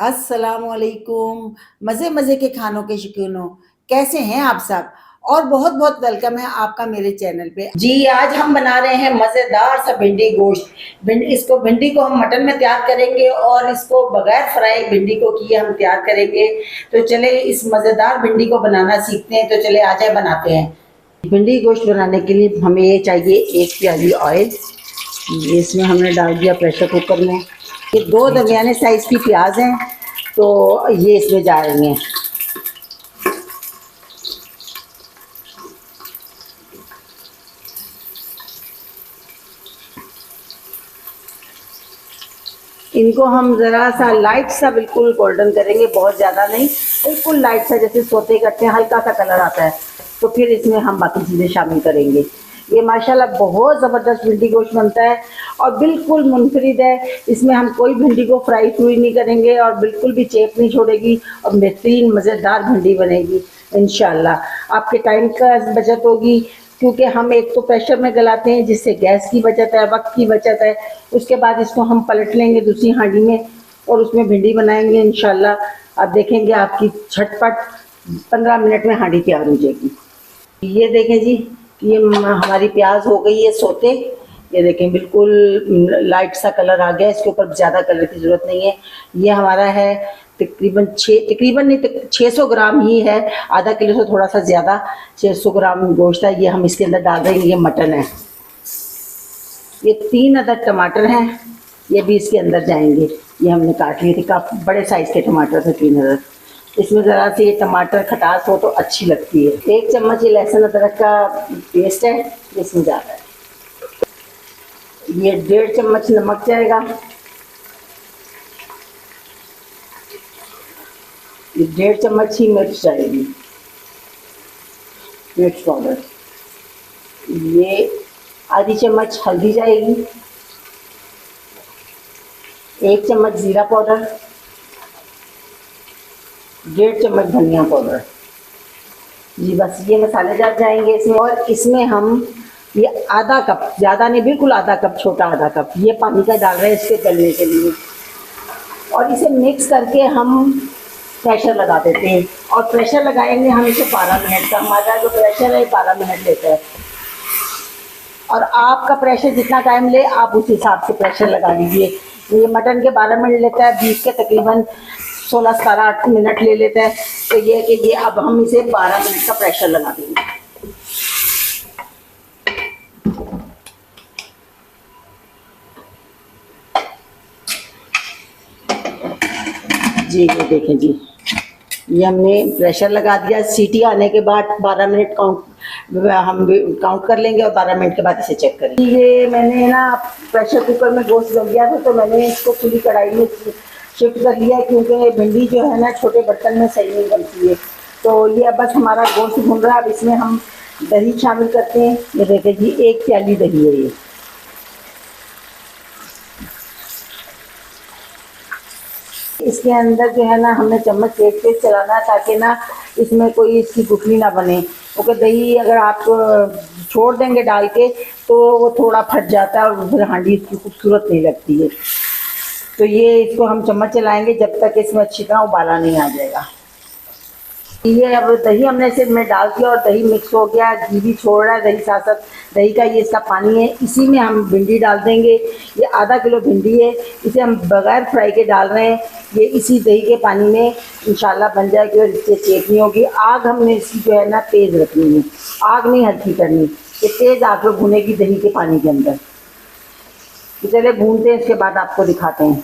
अस्सलामुअलैकुम। मज़े-मज़े के खानों के शौकीनों, कैसे हैं आप सब? और बहुत-बहुत वेलकम है आपका मेरे चैनल पे। जी, आज हम बना रहे हैं मज़ेदार सा भिंडी गोश्त। भिंडी को हम मटन में तैयार करेंगे और इसको बगैर फ्राई भिंडी को किए हम तैयार करेंगे। तो चले इस मज़ेदार भिंडी को बनाना सीखते हैं, तो चले आ जाए बनाते हैं। भिंडी गोश्त बनाने के लिए हमें ये चाहिए 1 प्याली ऑयल। ये इसमें हमने डाल दिया प्रेशर कुकर में। ये 2 दरमियाने साइज़ की प्याज हैं, तो ये इसमें जा रही हैं। इनको हम ज़रा सा लाइट सा बिल्कुल गोल्डन करेंगे, बहुत ज़्यादा नहीं, बिल्कुल लाइट सा, जैसे सोते करते हैं हल्का सा कलर आता है, तो फिर इसमें हम बाकी चीज़ें शामिल करेंगे। ये माशाल्लाह बहुत ज़बरदस्त भिंडी गोश्त बनता है और बिल्कुल मुनफरिद है। इसमें हम कोई भिंडी को फ्राई फ्रूई नहीं करेंगे और बिल्कुल भी चेप नहीं छोड़ेगी और बेहतरीन मज़ेदार भिंडी बनेगी इंशाल्लाह। आपके टाइम का बचत होगी, क्योंकि हम एक तो प्रेशर में गलाते हैं जिससे गैस की बचत है, वक्त की बचत है। उसके बाद इसको हम पलट लेंगे दूसरी हांडी में और उसमें भिंडी बनाएंगे इंशाल्लाह। आप देखेंगे आपकी झटपट 15 मिनट में हांडी तैयार हो जाएगी। ये देखें जी, ये हमारी प्याज हो गई है सोते। ये देखें बिल्कुल लाइट सा कलर आ गया, इसके ऊपर ज़्यादा कलर की ज़रूरत नहीं है। ये हमारा है तकरीबन नहीं 600 ग्राम ही है, आधा किलो से थोड़ा सा ज़्यादा 600 ग्राम गोश्त है। ये हम इसके अंदर डाल देंगे। ये मटन है। ये 3 अदद टमाटर हैं, ये भी इसके अंदर जाएंगे। ये हमने काट लिए थे, काफ़ी बड़े साइज़ के टमाटर थे 3 अदद। इसमें ज़रा सी ये टमाटर खटास हो तो अच्छी लगती है। 1 चम्मच ये लहसुन अदरक का पेस्ट है, इसमें ज़्यादा है। ये 1.5 चम्मच नमक जाएगा। ये 1.5 चम्मच ही मिर्च जाएगी, मिर्च पाउडर। ये आधी चम्मच हल्दी जाएगी, 1 चम्मच ज़ीरा पाउडर, 1.5 चम्मच धनिया पाउडर। जी बस ये मसाले जाएंगे इसमें। और इसमें हम ये आधा कप, ज़्यादा नहीं, बिल्कुल आधा कप, छोटा आधा कप ये पानी का डाल रहे हैं इसके गलने के लिए। और इसे मिक्स करके हम प्रेशर लगा देते हैं। और प्रेशर लगाएंगे हम इसे 12 मिनट का। हमारा जो प्रेशर है 12 मिनट लेता है। और आपका प्रेशर जितना टाइम ले आप उस हिसाब से प्रेशर लगा लीजिए। ये मटन के 12 मिनट लेता है, बीफ के तकरीबन 16-17-8 मिनट ले लेता है। तो ये कि ये अब हम इसे 12 मिनट का प्रेशर लगा देंगे। जी ये देखें जी, ये हमने प्रेशर लगा दिया। सीटी आने के बाद 12 मिनट हम काउंट कर लेंगे और 12 मिनट के बाद इसे चेक करेंगे। ये मैंने ना प्रेशर कुकर में गोश्त लग गया था, तो मैंने इसको खुली कढ़ाई में शिफ्ट कर लिया, क्योंकि भिंडी जो है ना छोटे बर्तन में सही नहीं बनती है। तो ये बस हमारा गोश्त भुन रहा है। अब इसमें हम दही शामिल करते हैं। ये देखें जी, 1 प्याली दही है ये। इसके अंदर जो है ना हमने चम्मच तेज चलाना है, ताकि ना इसमें कोई इसकी गुठली ना बने। क्योंकि दही अगर आप छोड़ देंगे डाल के तो वो थोड़ा फट जाता है और फिर हांडी इसकी खूबसूरत नहीं लगती है। तो ये इसको हम चम्मच चलाएंगे जब तक इसमें अच्छी तरह उबाला नहीं आ जाएगा। ये अब दही हमने इसे में डाल दिया और दही मिक्स हो गया, घी भी छोड़ रहा है दही साथ साथ। दही का ये इसका पानी है, इसी में हम भिंडी डाल देंगे। ये आधा किलो भिंडी है, इसे हम बगैर फ्राई के डाल रहे हैं। ये इसी दही के पानी में इंशाल्लाह बन जाएगी और इससे चेक नहीं होगी। आग हमने इसकी जो है ना तेज़ रखनी है, आग नहीं हल्की करनी। ये तेज़ आग में भुनेगी दही के पानी के अंदर। तो चले भूनते हैं, इसके बाद आपको दिखाते हैं।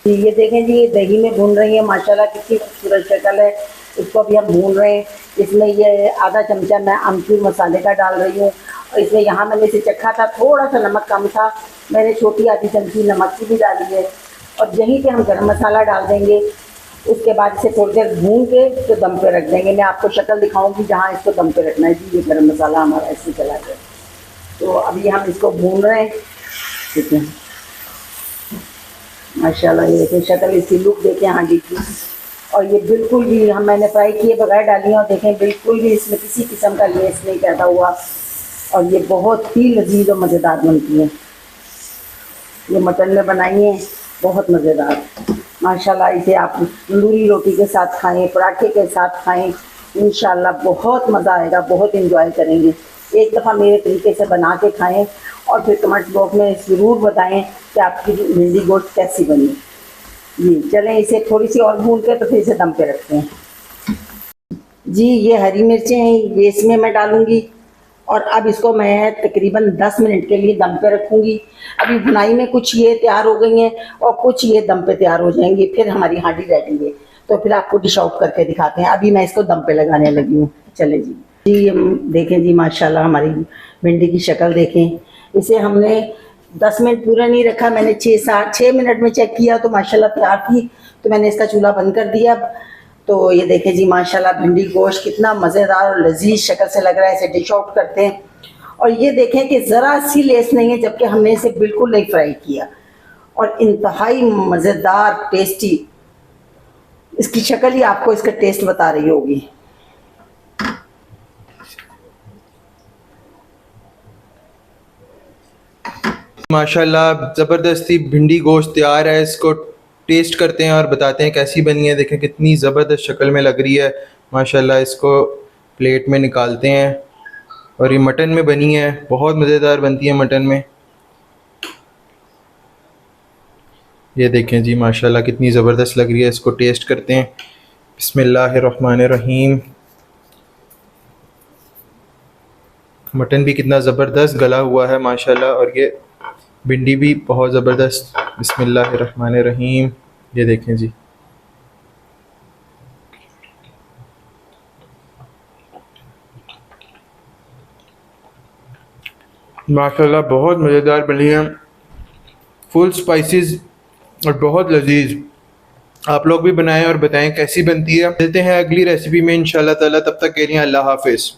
ये देखें जी, ये दही में भून रही है माशाल्लाह, कितनी खूबसूरत शक्ल है। इसको अभी हम भून रहे हैं। इसमें ये आधा चमचा मैं अमचूर मसाले का डाल रही हूँ। और इसमें यहाँ मैंने इसे चखा था, थोड़ा सा नमक कम था, मैंने छोटी आधी चमची नमक की भी डाली है। और यहीं पे हम गरम मसाला डाल देंगे। उसके बाद इसे थोड़ी देर भून के इसको दम पे रख देंगे। मैं आपको शक्ल दिखाऊंगी जहाँ इसको दम पे रखना है। जी ये गरम मसाला हमारा ऐसे चला गया। तो अभी हम इसको भून रहे हैं। ठीक है माशाल्लाह, ये देखें शक्ल इसकी, लुक देखें हांडी की। और ये बिल्कुल भी मैंने फ्राई किए बगैर डाली और देखें बिल्कुल भी इसमें किसी किस्म का लेस नहीं पैदा हुआ। और ये बहुत ही लजीज और मज़ेदार बनती है। ये मटन में बनाई है, बहुत मज़ेदार। माशाल्लाह इसे आप तंदूरी रोटी के साथ खाएं, पराठे के साथ खाएं, इंशाल्लाह बहुत मज़ा आएगा, बहुत इंजॉय करेंगे। एक दफ़ा मेरे तरीके से बना के खाएं और फिर कमेंट बॉक्स में ज़रूर बताएं कि आपकी भिंडी गोश्त कैसी बनी। जी चलें, इसे थोड़ी सी और भून के तो फिर इसे दम पे रखते हैं। जी ये हरी मिर्चें हैं, ये इसमें मैं डालूँगी और अब इसको मैं तकरीबन 10 मिनट के लिए दम पे रखूँगी। अभी भुनाई में कुछ ये तैयार हो गई हैं और कुछ ये दम पे तैयार हो जाएंगी, फिर हमारी हांडी रेडी है। तो फिर आपको डिश आउट करके दिखाते हैं। अभी मैं इसको दम पे लगाने लगी हूँ। चले जी जी हम देखें जी, माशाल्लाह हमारी भिंडी की शक्ल देखें। इसे हमने 10 मिनट पूरा नहीं रखा, मैंने 6 मिनट में चेक किया तो माशाल्लाह तैयार थी। तो मैंने इसका चूल्हा बंद कर दिया। तो ये देखें जी माशाल्लाह भिंडी गोश्त कितना मज़ेदार और लजीज शक्ल से लग रहा है। इसे डिश आउट करते हैं और ये देखें कि ज़रा सी लेस नहीं है, जबकि हमने इसे बिल्कुल नहीं फ्राई किया और इंतहाई मज़ेदार टेस्टी। इसकी शक्ल ही आपको इसका टेस्ट बता रही होगी। माशाल्लाह ज़बरदस्ती भिंडी गोश्त तैयार है। इसको टेस्ट करते हैं और बताते हैं कैसी बनी है। देखें कितनी ज़बरदस्त शक्ल में लग रही है माशाल्लाह। इसको प्लेट में निकालते हैं और ये मटन में बनी है, बहुत मज़ेदार बनती है मटन में। ये देखें जी माशाल्लाह कितनी ज़बरदस्त लग रही है। इसको टेस्ट करते हैं। बिस्मिल्लाहिर्रहमानिर्रहीम। मटन भी कितना ज़बरदस्त गला हुआ है माशाल्लाह और ये भिंडी भी बहुत ज़बरदस्त। बिस्मिल्लाहिर्रहमानिर्रहीम। ये देखें जी माशाल्लाह बहुत मज़ेदार बनी है, फुल स्पाइसेस और बहुत लजीज। आप लोग भी बनाएं और बताएं कैसी बनती है। मिलते हैं अगली रेसिपी में इंशाल्लाह ताला। तब तक के लिए अल्लाह हाफिज़।